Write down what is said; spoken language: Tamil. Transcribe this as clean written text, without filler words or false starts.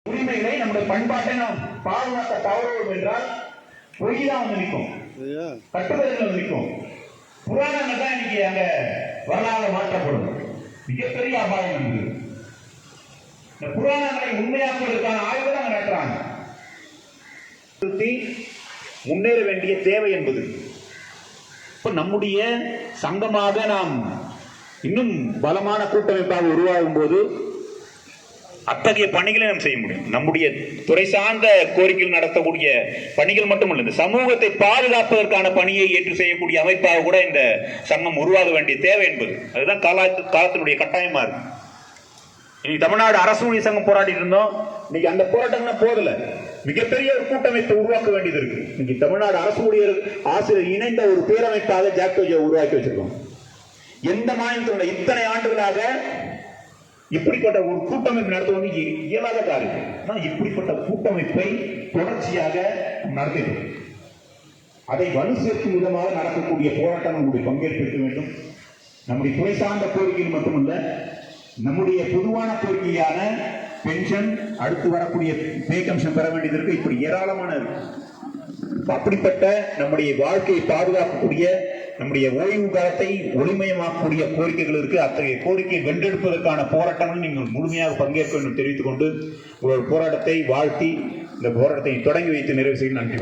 உரிமைகளை நம்முடைய பண்பாட்டை நாம் பாதுகாக்க தவறுவோம் என்றால் பொய் தான் வந்து நிற்கும், கட்டுரைகள் நிற்கும். புராணங்கள் தான் இன்னைக்கு அங்க வரலாறு மாற்றப்படும். மிகப்பெரிய அபாயம் இருக்குது. இந்த புராணங்களை உண்மையாக்குவதற்கான ஆய்வு தான் நடத்துறாங்க. முன்னேற வேண்டிய தேவை என்பது இப்ப நம்முடைய சங்கமாக நாம் இன்னும் பலமான கூட்டமைப்பாக உருவாகும் போது அத்தகைய பணிகளை நாம் செய்ய முடியும். நம்முடைய துறை சார்ந்த கோரிக்கைகள் நடத்தக்கூடிய பணிகள் மட்டுமல்ல, இந்த சமூகத்தை பாதுகாப்பதற்கான பணியை ஏற்று செய்யக்கூடிய அமைப்பாக கூட இந்த சங்கம் உருவாக வேண்டிய தேவை என்பது அதுதான் காலத்தினுடைய கட்டாயமா இருக்கு. இன்னைக்கு தமிழ்நாடு அரசு ஊழியர் சங்கம் போராடிட்டு இருந்தோம். இன்னைக்கு அந்த போராட்டம்னா போதல, மிகப்பெரிய ஒரு கூட்டமைப்பை உருவாக்க வேண்டியது இருக்கு. இன்னைக்கு தமிழ்நாடு அரசு ஊழியர் ஆசிரியர் இணைந்த ஒரு பேரமைப்பாக ஜாக்டோஜை உருவாக்கி வச்சிருக்கோம். எந்த மாநிலத்தோட இத்தனை ஆண்டுகளாக இப்படிப்பட்ட ஒரு கூட்டமைப்பு நடத்துவது இயலாத காரியம். இப்படிப்பட்ட கூட்டமைப்பை தொடர்ச்சியாக நடத்திட்டு அதை வலு சேர்க்கும் விதமாக நடக்கக்கூடிய போராட்டம் நம்முடைய பங்கேற்க வேண்டும். நம்முடைய துறை சார்ந்த கோரிக்கைகள் மட்டுமல்ல, நம்முடைய பொதுவான கோரிக்கையான பென்ஷன், அடுத்து வரக்கூடிய பே கமிஷன் பெற வேண்டியது இருக்கு. இப்படி ஏராளமான இருக்கு. அப்படிப்பட்ட நம்முடைய வாழ்க்கையை பாதுகாக்கக்கூடிய, நம்முடைய ஓய்வு காலத்தை ஒளிமயமாக்கக்கூடிய கோரிக்கைகள் இருக்கு. அத்தகைய கோரிக்கையை வென்றெடுப்பதற்கான போராட்டங்கள் நீங்கள் முழுமையாக பங்கேற்க வேண்டும் தெரிவித்துக் கொண்டு உங்களோட போராட்டத்தை வாழ்த்தி இந்த போராட்டத்தை தொடங்கி வைத்து நிறைவு செய்ய நன்றி.